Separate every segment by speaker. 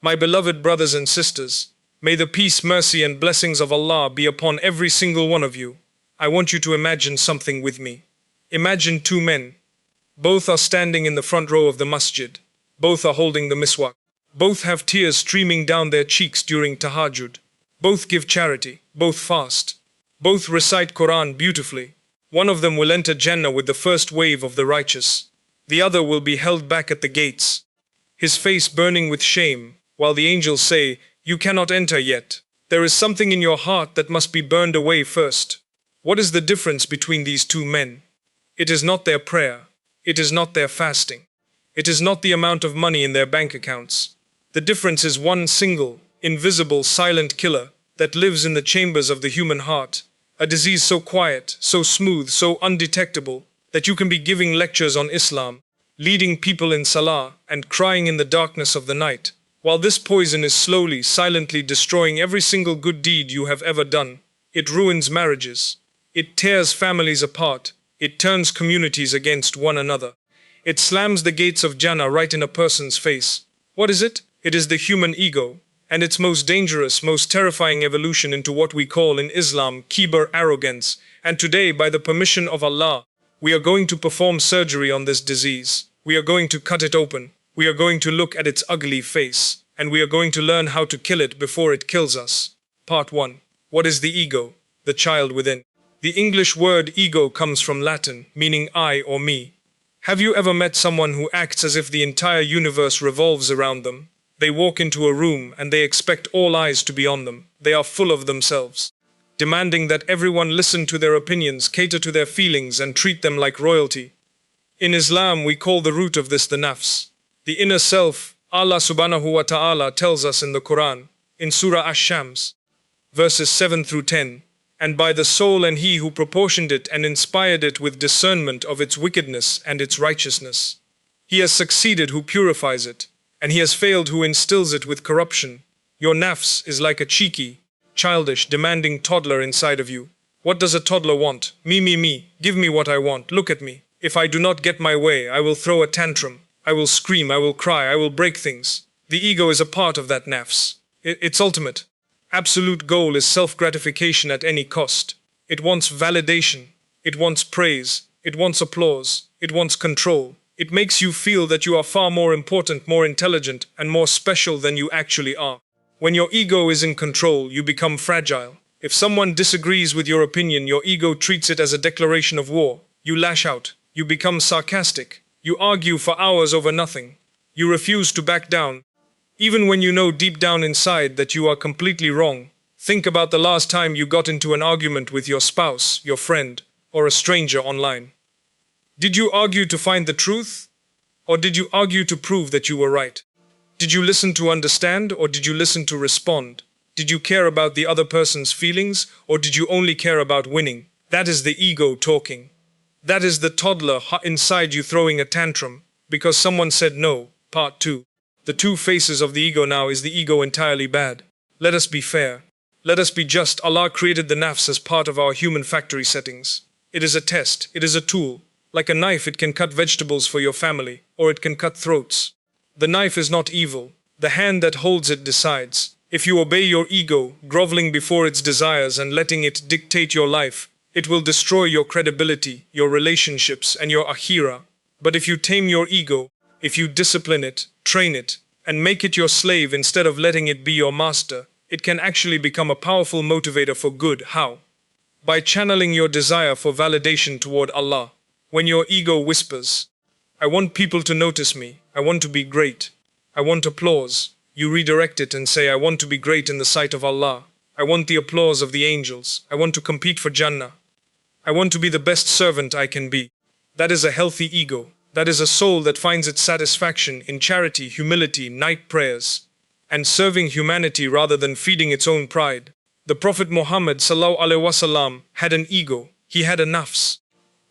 Speaker 1: My beloved brothers and sisters, may the peace, mercy and blessings of Allah be upon every single one of you. I want you to imagine something with me. Imagine two men. Both are standing in the front row of the masjid. Both are holding the miswak. Both have tears streaming down their cheeks during tahajjud. Both give charity. Both fast. Both recite Quran beautifully. One of them will enter Jannah with the first wave of the righteous. The other will be held back at the gates, his face burning with shame, while the angels say, "You cannot enter yet. There is something in your heart that must be burned away first." What is the difference between these two men? It is not their prayer. It is not their fasting. It is not the amount of money in their bank accounts. The difference is one single, invisible, silent killer that lives in the chambers of the human heart. A disease so quiet, so smooth, so undetectable, that you can be giving lectures on Islam, leading people in salah, and crying in the darkness of the night, while this poison is slowly, silently destroying every single good deed you have ever done. It ruins marriages. It tears families apart. It turns communities against one another. It slams the gates of Jannah right in a person's face. What is it? It is the human ego, and its most dangerous, most terrifying evolution into what we call in Islam Kibr, arrogance. And today, by the permission of Allah, we are going to perform surgery on this disease. We are going to cut it open. We are going to look at its ugly face, and we are going to learn how to kill it before it kills us. Part 1. What is the ego? The child within. The English word ego comes from Latin, meaning I or me. Have you ever met someone who acts as if the entire universe revolves around them? They walk into a room and they expect all eyes to be on them. They are full of themselves, demanding that everyone listen to their opinions, cater to their feelings, and treat them like royalty. In Islam, we call the root of this the nafs, the inner self. Allah subhanahu wa ta'ala tells us in the Quran, in Surah Ash-Shams, verses 7 through 10, "And by the soul and he who proportioned it and inspired it with discernment of its wickedness and its righteousness. He has succeeded who purifies it, and he has failed who instills it with corruption. Your nafs is like a cheeky, childish, demanding toddler inside of you. What does a toddler want? Me, give me what I want, look at me. If I do not get my way, I will throw a tantrum. I will scream, I will cry, I will break things." The ego is a part of that nafs. Its ultimate, absolute goal is self-gratification at any cost. It wants validation. It wants praise. It wants applause. It wants control. It makes you feel that you are far more important, more intelligent, and more special than you actually are. When your ego is in control, you become fragile. If someone disagrees with your opinion, your ego treats it as a declaration of war. You lash out. You become sarcastic. You argue for hours over nothing. You refuse to back down, even when you know deep down inside that you are completely wrong. Think about the last time you got into an argument with your spouse, your friend, or a stranger online. Did you argue to find the truth? Or did you argue to prove that you were right? Did you listen to understand, or did you listen to respond? Did you care about the other person's feelings, or did you only care about winning? That is the ego talking. That is the toddler inside you throwing a tantrum because someone said no. Part 2. The two faces of the ego. Now, is the ego entirely bad? Let us be fair. Let us be just. Allah created the nafs as part of our human factory settings. It is a test. It is a tool. Like a knife, it can cut vegetables for your family, or it can cut throats. The knife is not evil. The hand that holds it decides. If you obey your ego, groveling before its desires and letting it dictate your life, it will destroy your credibility, your relationships, and your akhirah. But if you tame your ego, if you discipline it, train it, and make it your slave instead of letting it be your master, it can actually become a powerful motivator for good. How? By channeling your desire for validation toward Allah. When your ego whispers, "I want people to notice me, I want to be great, I want applause," you redirect it and say, "I want to be great in the sight of Allah. I want the applause of the angels. I want to compete for Jannah. I want to be the best servant I can be." That is a healthy ego. That is a soul that finds its satisfaction in charity, humility, night prayers, and serving humanity rather than feeding its own pride. The Prophet Muhammad ﷺ had an ego. He had a nafs.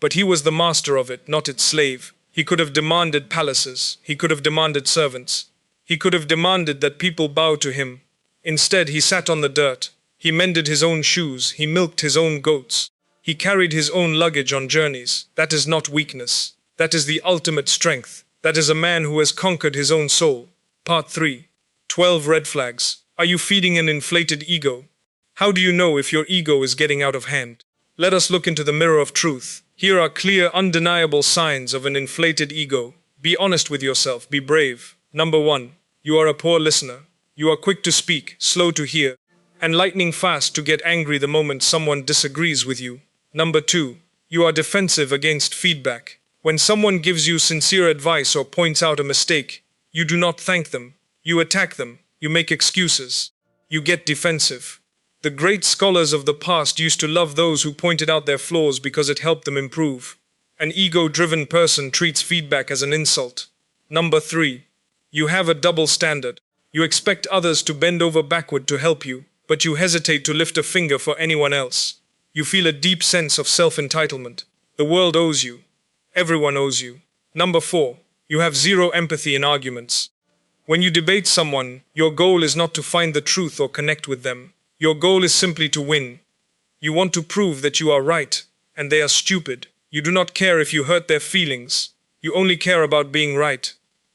Speaker 1: But he was the master of it, not its slave. He could have demanded palaces. He could have demanded servants. He could have demanded that people bow to him. Instead, he sat on the dirt. He mended his own shoes. He milked his own goats. He carried his own luggage on journeys. That is not weakness. That is the ultimate strength. That is a man who has conquered his own soul. Part 3. 12 red flags. Are you feeding an inflated ego? How do you know if your ego is getting out of hand? Let us look into the mirror of truth. Here are clear, undeniable signs of an inflated ego. Be honest with yourself, be brave. Number 1. You are a poor listener. You are quick to speak, slow to hear, and lightning fast to get angry the moment someone disagrees with you. Number 2. You are defensive against feedback. When someone gives you sincere advice or points out a mistake, you do not thank them. You attack them. You make excuses. You get defensive. The great scholars of the past used to love those who pointed out their flaws because it helped them improve. An ego-driven person treats feedback as an insult. Number 3. You have a double standard. You expect others to bend over backward to help you, but you hesitate to lift a finger for anyone else. You feel a deep sense of self-entitlement. The world owes you. Everyone owes you. Number 4. You have zero empathy in arguments. When you debate someone, your goal is not to find the truth or connect with them. Your goal is simply to win. You want to prove that you are right, and they are stupid. You do not care if you hurt their feelings. You only care about being right.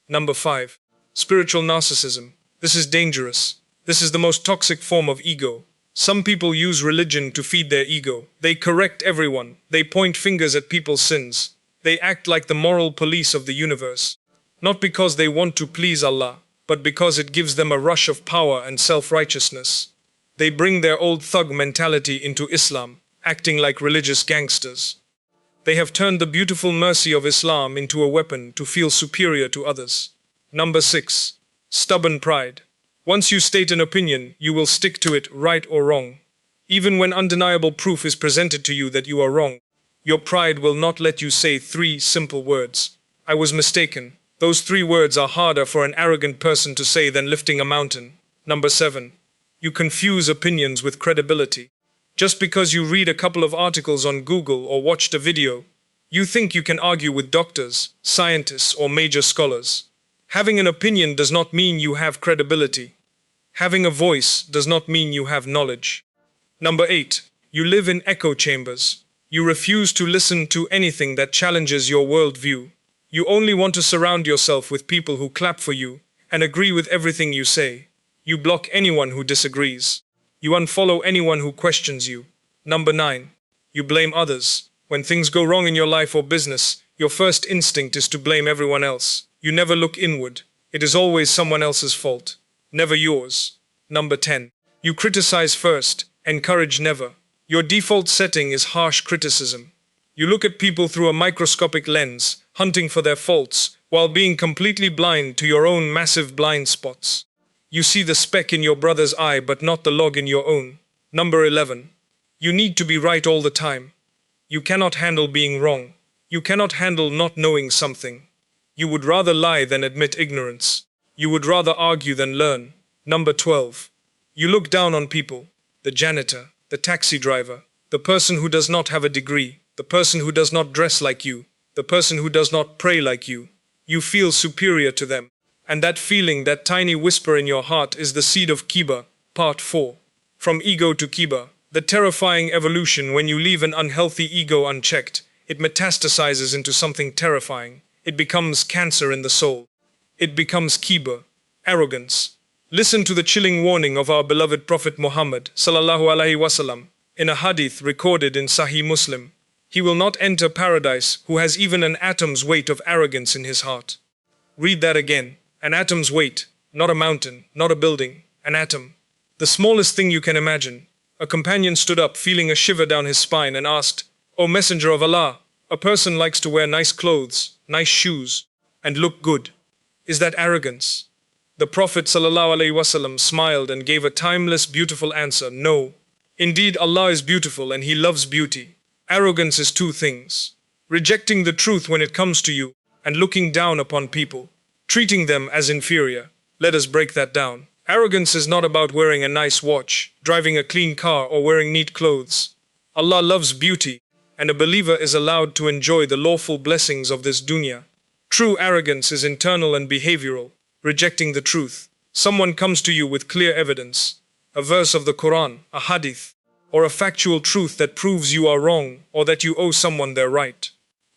Speaker 1: Number 5. Spiritual narcissism. This is dangerous. This is the most toxic form of ego. Some people use religion to feed their ego. They correct everyone. They point fingers at people's sins. They act like the moral police of the universe. Not because they want to please Allah, but because it gives them a rush of power and self-righteousness. They bring their old thug mentality into Islam, acting like religious gangsters. They have turned the beautiful mercy of Islam into a weapon to feel superior to others. Number 6. Stubborn pride. Once you state an opinion, you will stick to it, right or wrong. Even when undeniable proof is presented to you that you are wrong, your pride will not let you say 3 simple words. I was mistaken. Those 3 words are harder for an arrogant person to say than lifting a mountain. Number 7. You confuse opinions with credibility. Just because you read a couple of articles on Google or watched a video, you think you can argue with doctors, scientists, or major scholars. Having an opinion does not mean you have credibility. Having a voice does not mean you have knowledge. Number 8. You live in echo chambers. You refuse to listen to anything that challenges your worldview. You only want to surround yourself with people who clap for you and agree with everything you say. You block anyone who disagrees. You unfollow anyone who questions you. Number 9. You blame others. When things go wrong in your life or business, your first instinct is to blame everyone else. You never look inward. It is always someone else's fault, never yours. Number 10. You criticize first, encourage never. Your default setting is harsh criticism. You look at people through a microscopic lens, hunting for their faults, while being completely blind to your own massive blind spots. You see the speck in your brother's eye but not the log in your own. Number 11. You need to be right all the time. You cannot handle being wrong. You cannot handle not knowing something. You would rather lie than admit ignorance. You would rather argue than learn. Number 12. You look down on people. The janitor, the taxi driver, the person who does not have a degree, the person who does not dress like you, the person who does not pray like you. You feel superior to them. And that feeling, that tiny whisper in your heart, is the seed of Kibr. Part 4. From ego to Kibr. The terrifying evolution. When you leave an unhealthy ego unchecked, it metastasizes into something terrifying. It becomes cancer in the soul. It becomes Kibr, arrogance. Listen to the chilling warning of our beloved Prophet Muhammad sallallahu alaihi wasallam in a hadith recorded in Sahih Muslim. He will not enter paradise who has even an atom's weight of arrogance in his heart. Read that again. An atom's weight, not a mountain, not a building, an atom. The smallest thing you can imagine. A companion stood up, feeling a shiver down his spine, and asked, "O Messenger of Allah, a person likes to wear nice clothes, nice shoes, and look good. Is that arrogance?" The Prophet ﷺ smiled and gave a timeless, beautiful answer, "No. Indeed, Allah is beautiful and He loves beauty. Arrogance is 2 things. Rejecting the truth when it comes to you, and looking down upon people, treating them as inferior. Let us break that down. Arrogance is not about wearing a nice watch, driving a clean car, or wearing neat clothes. Allah loves beauty, and a believer is allowed to enjoy the lawful blessings of this dunya. True arrogance is internal and behavioral, rejecting the truth. Someone comes to you with clear evidence, a verse of the Quran, a hadith, or a factual truth that proves you are wrong or that you owe someone their right.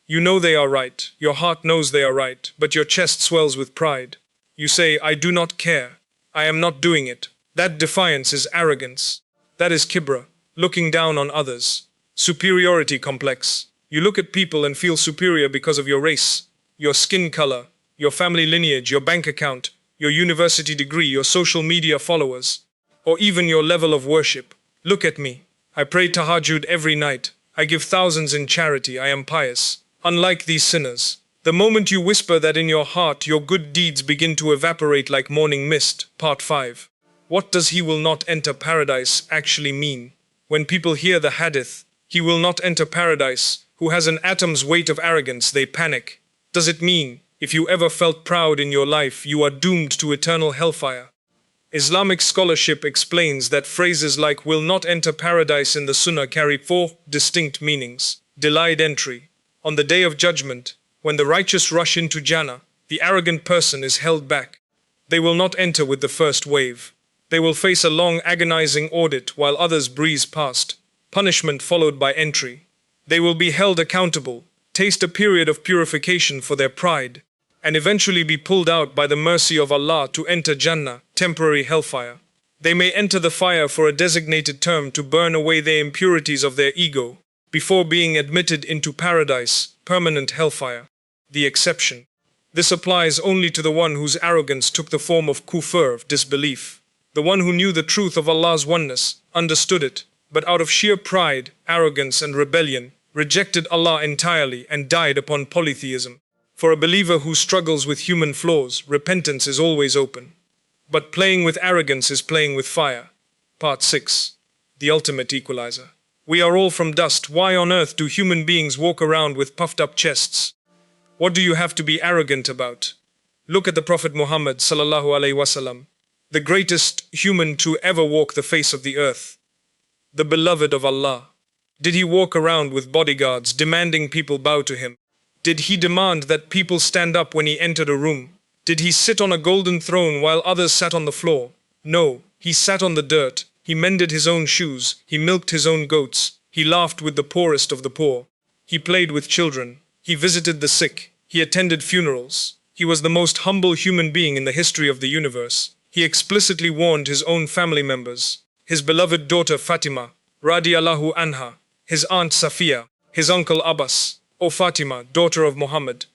Speaker 1: You know they are right, your heart knows they are right, but your chest swells with pride. You say, "I do not care. I am not doing it. That defiance is arrogance. That is kibr, looking down on others. Superiority complex. You look at people and feel superior because of your race, your skin color, your family lineage, your bank account, your university degree, your social media followers, or even your level of worship. Look at me. I pray tahajjud every night. I give thousands in charity. I am pious. Unlike these sinners, the moment you whisper that in your heart, your good deeds begin to evaporate like morning mist. Part 5. What does he will not enter paradise actually mean? When people hear the hadith, he will not enter paradise, who has an atom's weight of arrogance, they panic. Does it mean, if you ever felt proud in your life, you are doomed to eternal hellfire? Islamic scholarship explains that phrases like will not enter paradise in the Sunnah carry 4 distinct meanings. Delayed entry. On the day of judgment, when the righteous rush into Jannah, the arrogant person is held back. They will not enter with the first wave. They will face a long agonizing audit while others breeze past. Punishment followed by entry. They will be held accountable, taste a period of purification for their pride, and eventually be pulled out by the mercy of Allah to enter Jannah, temporary hellfire. They may enter the fire for a designated term to burn away the impurities of their ego, before being admitted into paradise, permanent hellfire. The exception. This applies only to the one whose arrogance took the form of kufr, of disbelief. The one who knew the truth of Allah's oneness, understood it, but out of sheer pride, arrogance and rebellion, rejected Allah entirely and died upon polytheism. For a believer who struggles with human flaws, repentance is always open. But playing with arrogance is playing with fire. Part 6. The ultimate equalizer. We are all from dust. Why on earth do human beings walk around with puffed up chests? What do you have to be arrogant about? Look at the Prophet Muhammad sallallahu alaihi wasallam, the greatest human to ever walk the face of the earth, the beloved of Allah. Did he walk around with bodyguards demanding people bow to him? Did he demand that people stand up when he entered a room? Did he sit on a golden throne while others sat on the floor? No, he sat on the dirt, he mended his own shoes, he milked his own goats, he laughed with the poorest of the poor. He played with children, he visited the sick, he attended funerals. He was the most humble human being in the history of the universe. He explicitly warned his own family members, his beloved daughter Fatima, radiallahu anha, his aunt Safiya, his uncle Abbas, O Fatima, daughter of Muhammad,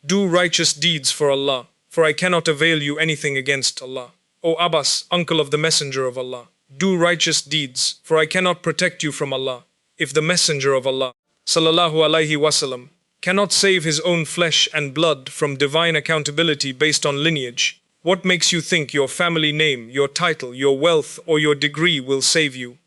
Speaker 1: do righteous deeds for Allah, for I cannot avail you anything against Allah. O Abbas, uncle of the Messenger of Allah, do righteous deeds, for I cannot protect you from Allah. If the Messenger of Allah, sallallahu alaihi wasallam, cannot save his own flesh and blood from divine accountability based on lineage, what makes you think your family name, your title, your wealth, or your degree will save you?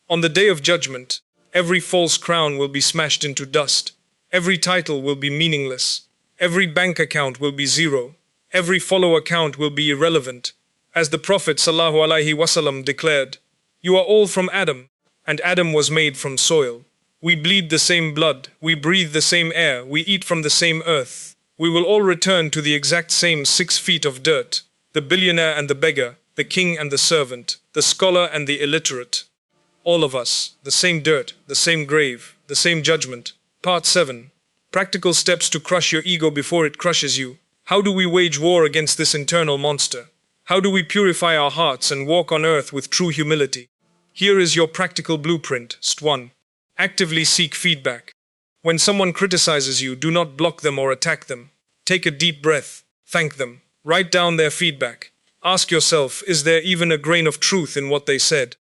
Speaker 1: On the day of judgment, every false crown will be smashed into dust. Every title will be meaningless. Every bank account will be zero. Every follow account will be irrelevant. As the Prophet sallallahu alaihi wasallam declared, you are all from Adam, and Adam was made from soil. We bleed the same blood, we breathe the same air, we eat from the same earth. We will all return to the exact same 6 feet of dirt, the billionaire and the beggar, the king and the servant, the scholar and the illiterate. All of us, the same dirt, the same grave, the same judgment. Part 7. Practical steps to crush your ego before it crushes you. How do we wage war against this internal monster? How do we purify our hearts and walk on earth with true humility? Here is your practical blueprint. St. 1. Actively seek feedback. When someone criticizes you, do not block them or attack them. Take a deep breath. Thank them. Write down their feedback. Ask yourself, is there even a grain of truth in what they said?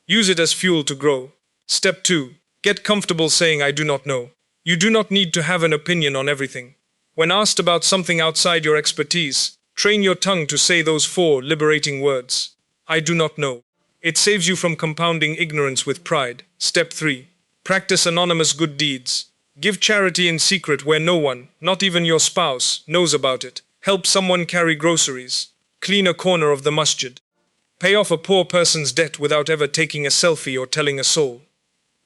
Speaker 1: Use it as fuel to grow. Step 2. Get comfortable saying I do not know. You do not need to have an opinion on everything. When asked about something outside your expertise, train your tongue to say those 4 liberating words. I do not know. It saves you from compounding ignorance with pride. Step 3. Practice anonymous good deeds. Give charity in secret where no one, not even your spouse, knows about it. Help someone carry groceries. Clean a corner of the masjid. Pay off a poor person's debt without ever taking a selfie or telling a soul.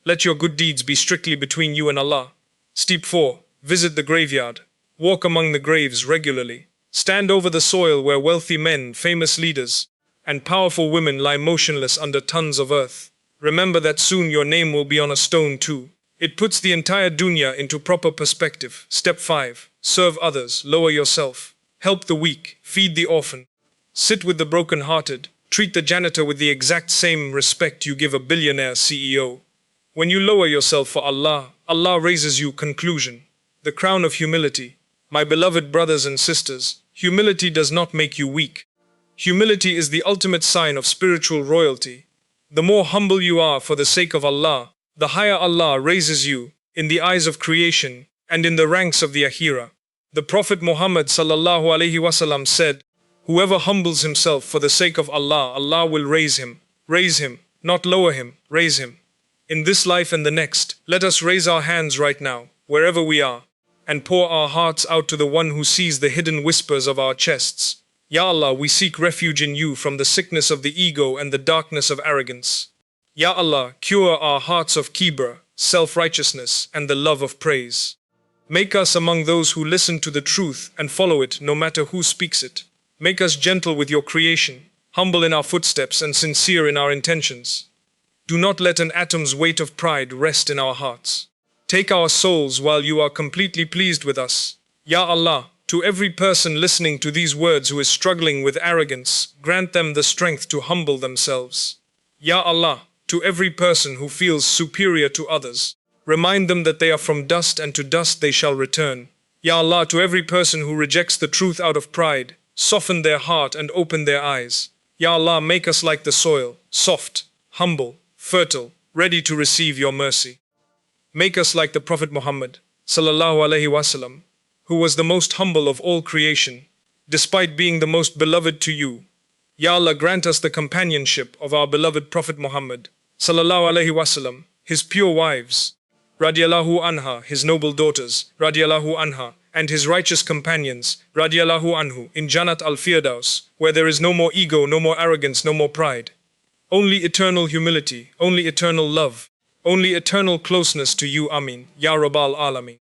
Speaker 1: Let your good deeds be strictly between you and Allah. Step 4. Visit the graveyard. Walk among the graves regularly. Stand over the soil where wealthy men, famous leaders, and powerful women lie motionless under tons of earth. Remember that soon your name will be on a stone too. It puts the entire dunya into proper perspective. Step 5. Serve others, lower yourself. Help the weak, feed the orphan. Sit with the broken-hearted. Treat the janitor with the exact same respect you give a billionaire CEO. When you lower yourself for Allah, Allah raises you. Conclusion. The crown of humility. My beloved brothers and sisters, humility does not make you weak. Humility is the ultimate sign of spiritual royalty. The more humble you are for the sake of Allah, the higher Allah raises you in the eyes of creation and in the ranks of the Akhirah. The Prophet Muhammad ﷺ said, "Whoever humbles himself for the sake of Allah, Allah will raise him. Raise him, not lower him, raise him." In this life and the next, let us raise our hands right now, wherever we are, and pour our hearts out to the one who sees the hidden whispers of our chests. Ya Allah, we seek refuge in you from the sickness of the ego and the darkness of arrogance. Ya Allah, cure our hearts of kibr, self-righteousness, and the love of praise. Make us among those who listen to the truth and follow it no matter who speaks it. Make us gentle with your creation, humble in our footsteps and sincere in our intentions. Do not let an atom's weight of pride rest in our hearts. Take our souls while you are completely pleased with us. Ya Allah, to every person listening to these words who is struggling with arrogance, grant them the strength to humble themselves. Ya Allah, to every person who feels superior to others, remind them that they are from dust and to dust they shall return. Ya Allah, to every person who rejects the truth out of pride, soften their heart and open their eyes. Ya Allah, make us like the soil, soft, humble, fertile, ready to receive your mercy. Make us like the Prophet Muhammad ﷺ, who was the most humble of all creation, despite being the most beloved to you. Ya Allah, grant us the companionship of our beloved Prophet Muhammad ﷺ, his pure wives, radiallahu anha, his noble daughters, radiallahu anha, and his righteous companions, radiallahu anhu, in Jannat al-Firdaus, where there is no more ego, no more arrogance, no more pride. Only eternal humility, only eternal love, only eternal closeness to you. Amin. Ya Rabbal Alameen.